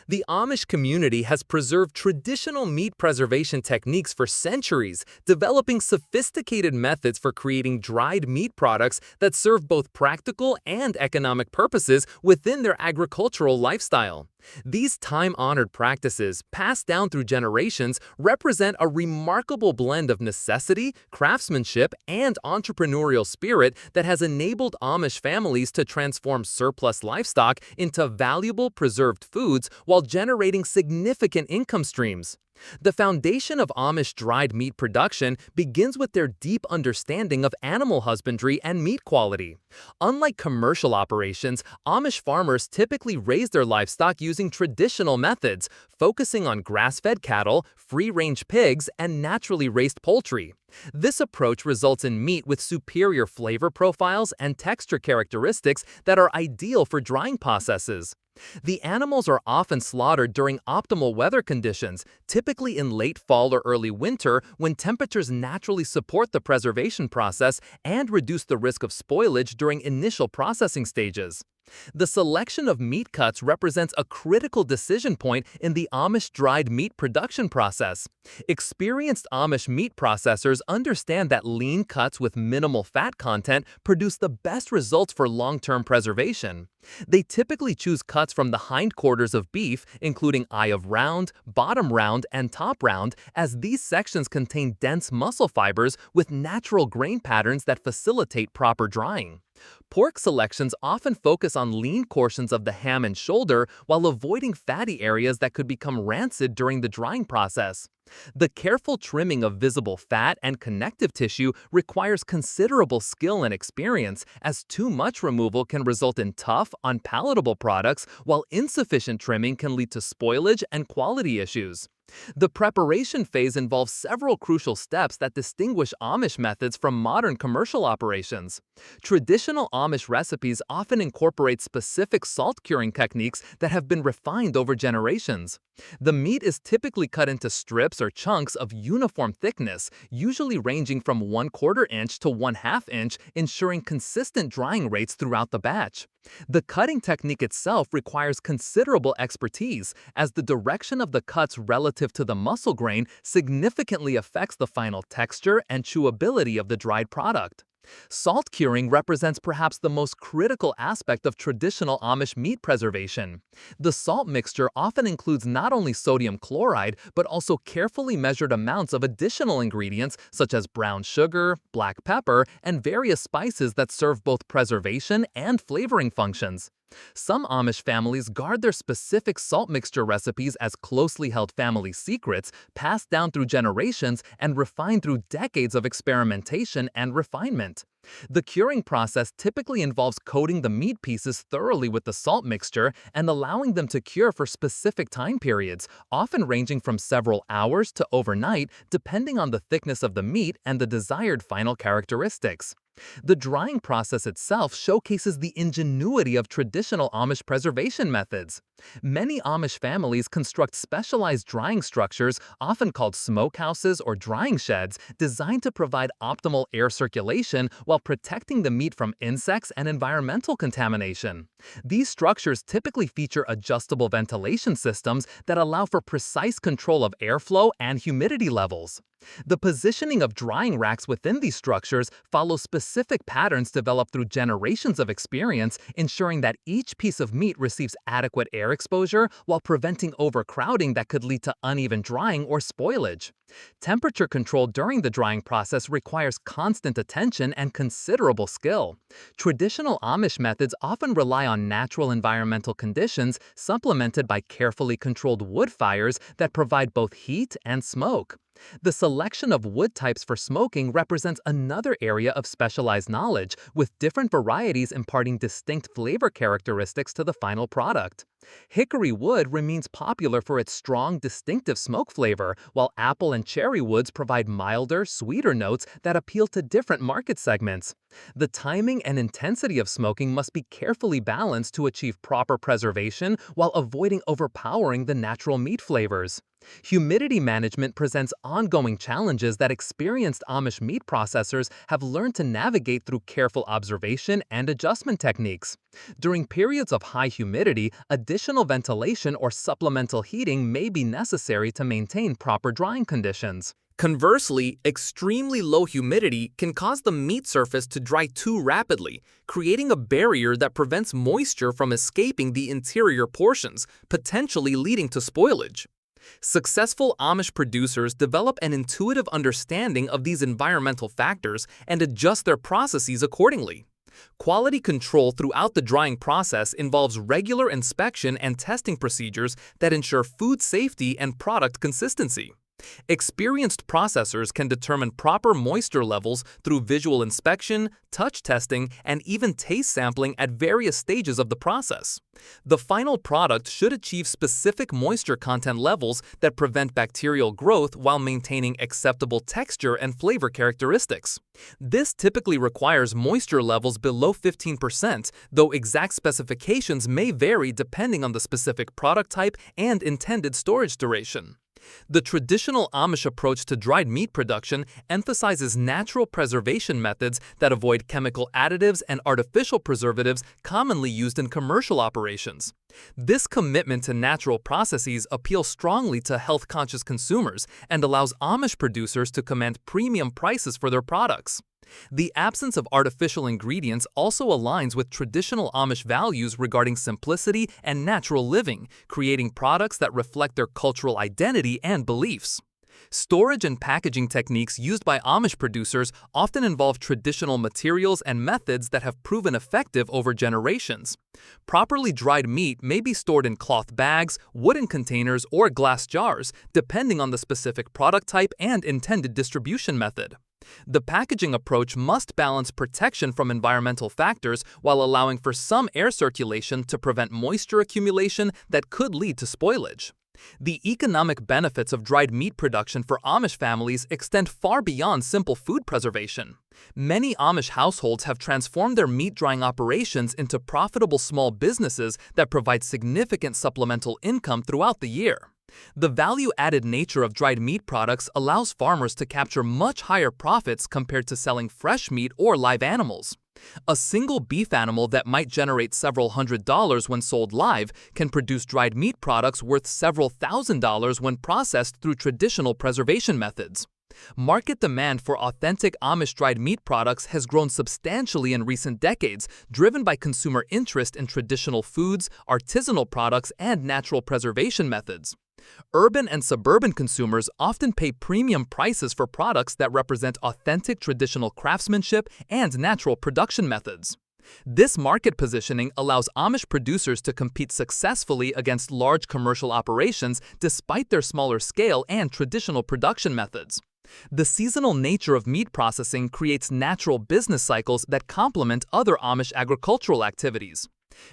The Amish community has preserved traditional meat preservation techniques for centuries, developing sophisticated methods for creating dried meat products that serve both practical and economic purposes within their agricultural lifestyle. These time-honored practices, passed down through generations, represent a remarkable blend of necessity, craftsmanship, and entrepreneurial spirit that has enabled Amish families to transform surplus livestock into valuable preserved foods while generating significant income streams. The foundation of Amish dried meat production begins with their deep understanding of animal husbandry and meat quality. Unlike commercial operations, Amish farmers typically raise their livestock using traditional methods, focusing on grass-fed cattle, free-range pigs, and naturally raised poultry. This approach results in meat with superior flavor profiles and texture characteristics that are ideal for drying processes. The animals are often slaughtered during optimal weather conditions, typically in late fall or early winter when temperatures naturally support the preservation process and reduce the risk of spoilage during initial processing stages. The selection of meat cuts represents a critical decision point in the Amish dried meat production process. Experienced Amish meat processors understand that lean cuts with minimal fat content produce the best results for long-term preservation. They typically choose cuts from the hindquarters of beef, including eye of round, bottom round, and top round, as these sections contain dense muscle fibers with natural grain patterns that facilitate proper drying. Pork selections often focus on lean portions of the ham and shoulder while avoiding fatty areas that could become rancid during the drying process. The careful trimming of visible fat and connective tissue requires considerable skill and experience, as too much removal can result in tough, unpalatable products, while insufficient trimming can lead to spoilage and quality issues. The preparation phase involves several crucial steps that distinguish Amish methods from modern commercial operations. Traditional Amish recipes often incorporate specific salt curing techniques that have been refined over generations. The meat is typically cut into strips or chunks of uniform thickness, usually ranging from 1/4 inch to 1/2 inch, ensuring consistent drying rates throughout the batch. The cutting technique itself requires considerable expertise, as the direction of the cuts relative to the muscle grain significantly affects the final texture and chewability of the dried product. Salt curing represents perhaps the most critical aspect of traditional Amish meat preservation. The salt mixture often includes not only sodium chloride, but also carefully measured amounts of additional ingredients such as brown sugar, black pepper, and various spices that serve both preservation and flavoring functions. Some Amish families guard their specific salt mixture recipes as closely held family secrets, passed down through generations and refined through decades of experimentation and refinement. The curing process typically involves coating the meat pieces thoroughly with the salt mixture and allowing them to cure for specific time periods, often ranging from several hours to overnight, depending on the thickness of the meat and the desired final characteristics. The drying process itself showcases the ingenuity of traditional Amish preservation methods. Many Amish families construct specialized drying structures, often called smokehouses or drying sheds, designed to provide optimal air circulation while protecting the meat from insects and environmental contamination. These structures typically feature adjustable ventilation systems that allow for precise control of airflow and humidity levels. The positioning of drying racks within these structures follows specific patterns developed through generations of experience, ensuring that each piece of meat receives adequate air exposure while preventing overcrowding that could lead to uneven drying or spoilage. Temperature control during the drying process requires constant attention and considerable skill. Traditional Amish methods often rely on natural environmental conditions supplemented by carefully controlled wood fires that provide both heat and smoke. The selection of wood types for smoking represents another area of specialized knowledge, with different varieties imparting distinct flavor characteristics to the final product. Hickory wood remains popular for its strong, distinctive smoke flavor, while apple and cherry woods provide milder, sweeter notes that appeal to different market segments. The timing and intensity of smoking must be carefully balanced to achieve proper preservation while avoiding overpowering the natural meat flavors. Humidity management presents ongoing challenges that experienced Amish meat processors have learned to navigate through careful observation and adjustment techniques. During periods of high humidity, additional ventilation or supplemental heating may be necessary to maintain proper drying conditions. Conversely, extremely low humidity can cause the meat surface to dry too rapidly, creating a barrier that prevents moisture from escaping the interior portions, potentially leading to spoilage. Successful Amish producers develop an intuitive understanding of these environmental factors and adjust their processes accordingly. Quality control throughout the drying process involves regular inspection and testing procedures that ensure food safety and product consistency. Experienced processors can determine proper moisture levels through visual inspection, touch testing, and even taste sampling at various stages of the process. The final product should achieve specific moisture content levels that prevent bacterial growth while maintaining acceptable texture and flavor characteristics. This typically requires moisture levels below 15%, though exact specifications may vary depending on the specific product type and intended storage duration. The traditional Amish approach to dried meat production emphasizes natural preservation methods that avoid chemical additives and artificial preservatives commonly used in commercial operations. This commitment to natural processes appeals strongly to health-conscious consumers and allows Amish producers to command premium prices for their products. The absence of artificial ingredients also aligns with traditional Amish values regarding simplicity and natural living, creating products that reflect their cultural identity and beliefs. Storage and packaging techniques used by Amish producers often involve traditional materials and methods that have proven effective over generations. Properly dried meat may be stored in cloth bags, wooden containers, or glass jars, depending on the specific product type and intended distribution method. The packaging approach must balance protection from environmental factors while allowing for some air circulation to prevent moisture accumulation that could lead to spoilage. The economic benefits of dried meat production for Amish families extend far beyond simple food preservation. Many Amish households have transformed their meat drying operations into profitable small businesses that provide significant supplemental income throughout the year. The value-added nature of dried meat products allows farmers to capture much higher profits compared to selling fresh meat or live animals. A single beef animal that might generate several $100s when sold live can produce dried meat products worth several $1,000s when processed through traditional preservation methods. Market demand for authentic Amish dried meat products has grown substantially in recent decades, driven by consumer interest in traditional foods, artisanal products, and natural preservation methods. Urban and suburban consumers often pay premium prices for products that represent authentic traditional craftsmanship and natural production methods. This market positioning allows Amish producers to compete successfully against large commercial operations despite their smaller scale and traditional production methods. The seasonal nature of meat processing creates natural business cycles that complement other Amish agricultural activities.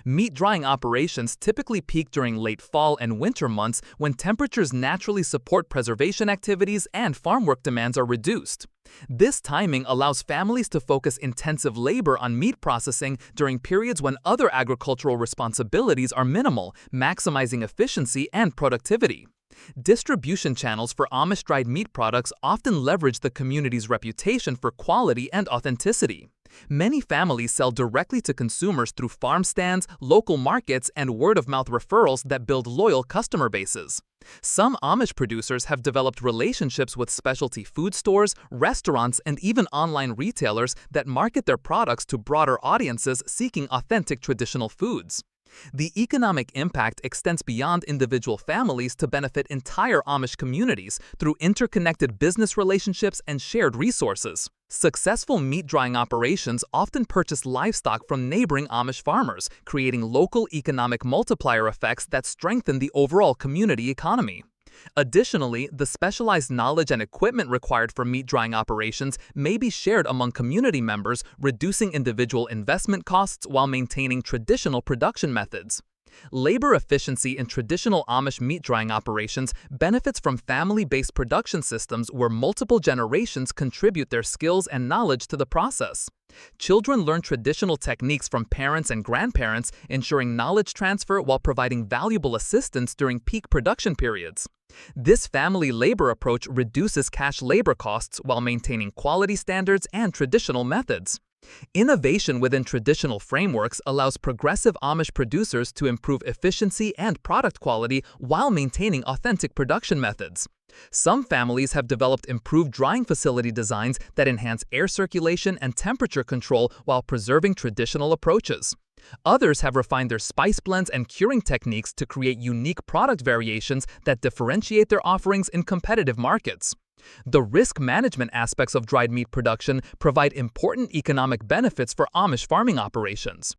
Meat drying operations typically peak during late fall and winter months when temperatures naturally support preservation activities and farm work demands are reduced. This timing allows families to focus intensive labor on meat processing during periods when other agricultural responsibilities are minimal, maximizing efficiency and productivity. Distribution channels for Amish dried meat products often leverage the community's reputation for quality and authenticity. Many families sell directly to consumers through farm stands, local markets, and word-of-mouth referrals that build loyal customer bases. Some Amish producers have developed relationships with specialty food stores, restaurants, and even online retailers that market their products to broader audiences seeking authentic traditional foods. The economic impact extends beyond individual families to benefit entire Amish communities through interconnected business relationships and shared resources. Successful meat drying operations often purchase livestock from neighboring Amish farmers, creating local economic multiplier effects that strengthen the overall community economy. Additionally, the specialized knowledge and equipment required for meat drying operations may be shared among community members, reducing individual investment costs while maintaining traditional production methods. Labor efficiency in traditional Amish meat drying operations benefits from family-based production systems where multiple generations contribute their skills and knowledge to the process. Children learn traditional techniques from parents and grandparents, ensuring knowledge transfer while providing valuable assistance during peak production periods. This family labor approach reduces cash labor costs while maintaining quality standards and traditional methods. Innovation within traditional frameworks allows progressive Amish producers to improve efficiency and product quality while maintaining authentic production methods. Some families have developed improved drying facility designs that enhance air circulation and temperature control while preserving traditional approaches. Others have refined their spice blends and curing techniques to create unique product variations that differentiate their offerings in competitive markets. The risk management aspects of dried meat production provide important economic benefits for Amish farming operations.